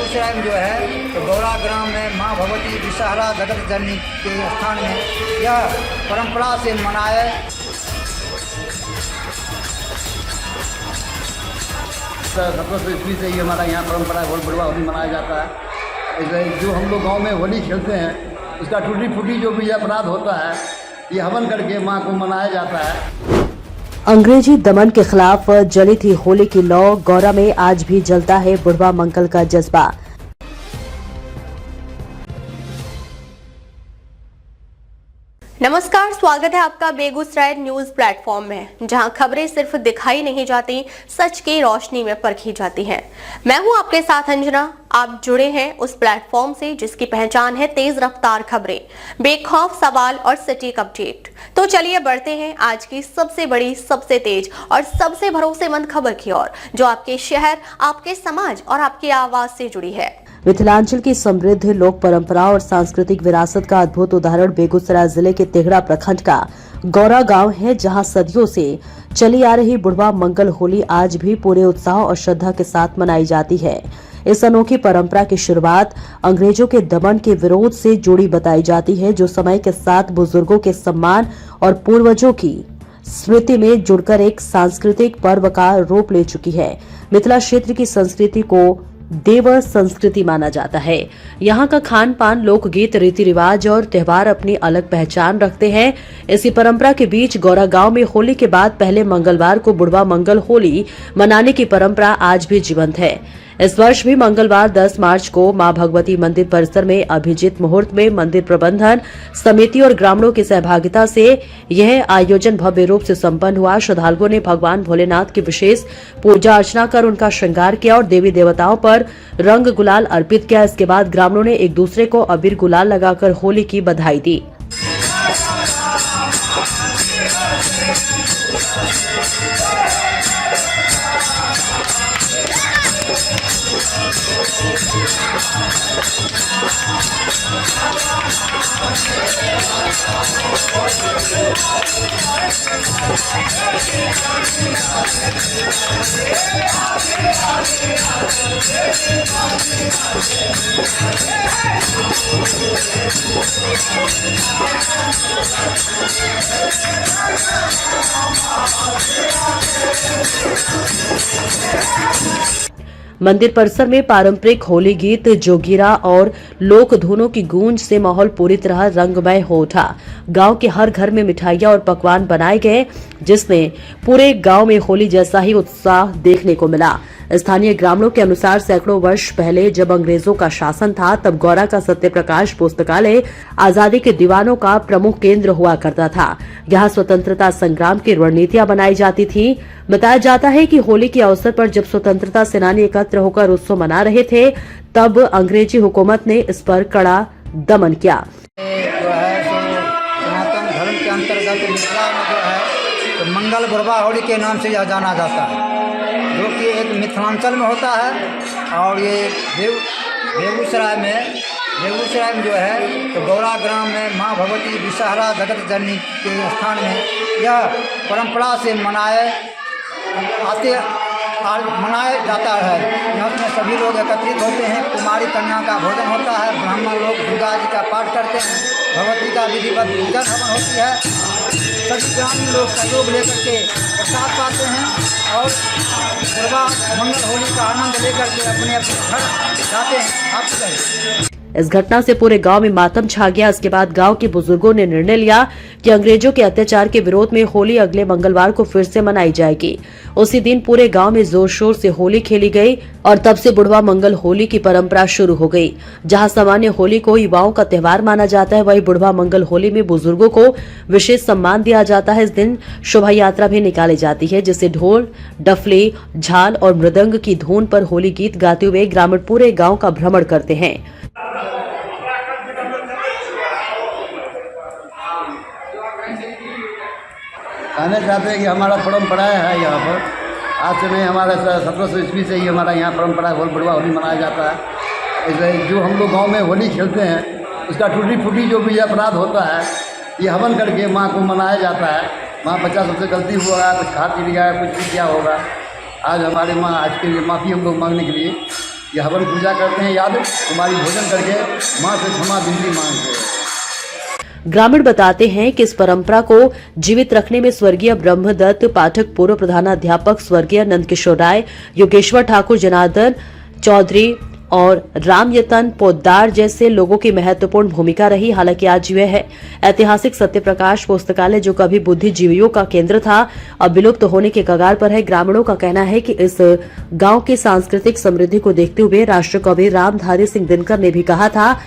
बेगूसराय में जो है तो गौरा ग्राम में माँ भगवती विषहरा जगत जननी के स्थान में यह परंपरा से मनाए सत्रह सौ ईस्वी से ही हमारा यहाँ परंपरा बहुत बड़ा होली मनाया जाता है। इसलिए जो हम लोग गांव में होली खेलते हैं उसका टूटी फूटी जो भी अपराध होता है ये हवन करके माँ को मनाया जाता है। अंग्रेजी दमन के खिलाफ जली थी होली की लौ। गौरा में आज भी जलता है बुढ़वा मंगल का जज्बा। नमस्कार, स्वागत है आपका बेगूसराय न्यूज प्लेटफॉर्म में, जहां खबरें सिर्फ दिखाई नहीं जाती, सच की रोशनी में परखी जाती हैं। मैं हूं आपके साथ अंजना। आप जुड़े हैं उस प्लेटफॉर्म से जिसकी पहचान है तेज रफ्तार खबरें, बेखौफ सवाल और सटीक अपडेट। तो चलिए बढ़ते हैं आज की सबसे बड़ी, सबसे तेज और सबसे भरोसेमंद खबर की ओर, जो आपके शहर, आपके समाज और आपकी आवाज से जुड़ी है। मिथिलांचल की समृद्ध लोक परंपरा और सांस्कृतिक विरासत का अद्भुत उदाहरण बेगूसराय जिले के तेघड़ा प्रखंड का गौरा गांव है, जहां सदियों से चली आ रही बुढ़वा मंगल होली आज भी पूरे उत्साह और श्रद्धा के साथ मनाई जाती है। इस अनोखी परंपरा की शुरुआत अंग्रेजों के दमन के विरोध से जुड़ी बताई जाती है, जो समय के साथ बुजुर्गों के सम्मान और पूर्वजों की स्मृति में जुड़कर एक सांस्कृतिक पर्व का रूप ले चुकी है। मिथिला क्षेत्र की संस्कृति को देव संस्कृति माना जाता है। यहाँ का खान पान, लोकगीत, रीति रिवाज और त्योहार अपनी अलग पहचान रखते हैं। इसी परंपरा के बीच गौरा गांव में होली के बाद पहले मंगलवार को बुढ़वा मंगल होली मनाने की परंपरा आज भी जीवंत है। इस वर्ष भी मंगलवार 10 मार्च को मां भगवती मंदिर परिसर में अभिजीत मुहूर्त में मंदिर प्रबंधन समिति और ग्रामीणों की सहभागिता से यह आयोजन भव्य रूप से संपन्न हुआ। श्रद्धालुओं ने भगवान भोलेनाथ की विशेष पूजा अर्चना कर उनका श्रृंगार किया और देवी देवताओं पर रंग गुलाल अर्पित किया। इसके बाद ग्रामीणों ने एक दूसरे को अबीर गुलाल लगाकर होली की बधाई दी। मंदिर परिसर में पारंपरिक होली गीत, जोगीरा और लोक धुनों की गूंज से माहौल पूरी तरह रंगमय हो उठा। गांव के हर घर में मिठाइयां और पकवान बनाए गए, जिसमें पूरे गांव में होली जैसा ही उत्साह देखने को मिला। स्थानीय ग्रामीणों के अनुसार सैकड़ों वर्ष पहले जब अंग्रेजों का शासन था, तब गौरा का सत्यप्रकाश पुस्तकालय आजादी के दीवानों का प्रमुख केंद्र हुआ करता था। यहाँ स्वतंत्रता संग्राम की रणनीतियां बनाई जाती थी। बताया जाता है कि होली के अवसर पर जब स्वतंत्रता सेनानी एकत्र होकर उत्सव मना रहे थे, तब अंग्रेजी हुकूमत ने इस पर कड़ा दमन किया। जो है सनातन धर्म के अंतर्गत मिथिला में जो है तो मंगल बुढ़वा होली के नाम से यह जाना जाता है, जो कि एक मिथिलांचल में होता है। और ये बेगूसराय में जो है तो गौरा ग्राम में माँ भगवती विषहरा जगत जननी के स्थान में यह परंपरा से मनाया जाता है। यहाँ में सभी लोग एकत्रित होते हैं, कुमारी कन्या का भोजन होता है, ब्राह्मण लोग दुर्गा जी का पाठ करते हैं, भगवती का विधिवत पूजन हवन होती है। सभी ग्रामीण लोग सहयोग लेकर के प्रसाद पाते हैं और बुढ़वा मंगल होली का आनंद लेकर के अपने अपने घर जाते हैं। आप कहें। इस घटना से पूरे गांव में मातम छा गया। इसके बाद गांव के बुजुर्गों ने निर्णय लिया कि अंग्रेजों के अत्याचार के विरोध में होली अगले मंगलवार को फिर से मनाई जाएगी। उसी दिन पूरे गांव में जोर शोर से होली खेली गई और तब से बुढ़वा मंगल होली की परंपरा शुरू हो गई। जहां सामान्य होली को युवाओं का त्योहार माना जाता है, वहीं बुढ़वा मंगल होली में बुजुर्गों को विशेष सम्मान दिया जाता है। इस दिन शोभा यात्रा भी निकाली जाती है, जिसे ढोल, डफली, झाल और मृदंग की धुन पर होली गीत गाते हुए ग्रामीण पूरे गाँव का भ्रमण करते हैं। कहना चाहते हैं कि हमारा परंपरा है यहाँ पर आज से नहीं, हमारा 1700 ईस्वी से ही हमारा यहाँ परंपरा बहुत बड़ा होली मनाया जाता है। इसलिए जो हम लोग गांव में होली खेलते हैं उसका टूटी फूटी जो भी अपराध होता है ये हवन करके माँ को मनाया जाता है। माँ बच्चा सबसे गलती हुआ, कुछ खा पी लिया, कुछ भी किया होगा, आज हमारे माँ आज के लिए माफ़ी हम लोग मांगने के लिए ये हवन पूजा करते हैं याद कुमारी भोजन करके माँ से क्षमा बिनती मांगते हैं। ग्रामीण बताते हैं कि इस परंपरा को जीवित रखने में स्वर्गीय ब्रह्मदत्त पाठक, पूर्व प्रधानाध्यापक स्वर्गीय नंदकिशोर राय, योगेश्वर ठाकुर, जनार्दन चौधरी और रामयतन पोद्दार जैसे लोगों की महत्वपूर्ण भूमिका रही। हालांकि आज यह है ऐतिहासिक सत्यप्रकाश पुस्तकालय, जो कभी बुद्धिजीवियों का केंद्र था, अब विलुप्त होने के कगार पर है। ग्रामीणों का कहना है कि इस गांव की सांस्कृतिक समृद्धि को देखते हुए राष्ट्रकवि रामधारी सिंह दिनकर ने भी कहा था,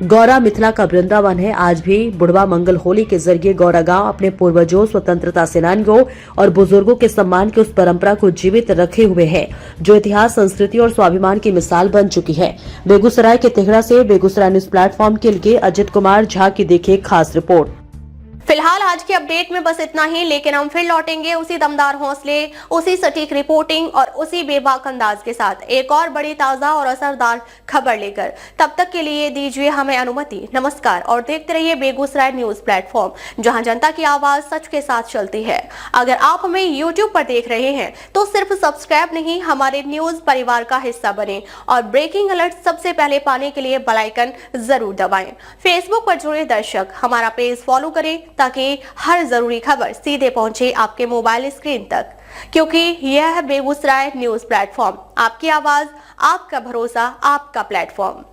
गौरा मिथिला का वृंदावन है। आज भी बुढ़वा मंगल होली के जरिए गौरा गांव अपने पूर्वजों, स्वतंत्रता सेनानियों और बुजुर्गों के सम्मान की उस परंपरा को जीवित रखे हुए है, जो इतिहास, संस्कृति और स्वाभिमान की मिसाल बन चुकी है। बेगूसराय के तिगड़ा से बेगूसराय न्यूज प्लेटफॉर्म के लिए अजित कुमार झा की देखिए खास रिपोर्ट। फिलहाल आज के अपडेट में बस इतना ही, लेकिन हम फिर लौटेंगे उसी दमदार हौसले, उसी सटीक रिपोर्टिंग और उसी बेबाक अंदाज के साथ एक और बड़ी, ताजा और असरदार खबर लेकर। तब तक के लिए दीजिए हमें अनुमति। नमस्कार और देखते रहिए बेगूसराय न्यूज प्लेटफॉर्म, जहां जनता की आवाज सच के साथ चलती है। अगर आप हमें YouTube पर देख रहे हैं तो सिर्फ सब्सक्राइब नहीं, हमारे न्यूज परिवार का हिस्सा बने और ब्रेकिंग अलर्ट सबसे पहले पाने के लिए बेल आइकन जरूर दबाएं। फेसबुक पर जुड़े दर्शक हमारा पेज फॉलो करें ताकि हर जरूरी खबर सीधे पहुंचे आपके मोबाइल स्क्रीन तक, क्योंकि यह है बेगूसराय न्यूज प्लेटफॉर्म, आपकी आवाज, आपका भरोसा, आपका प्लेटफॉर्म।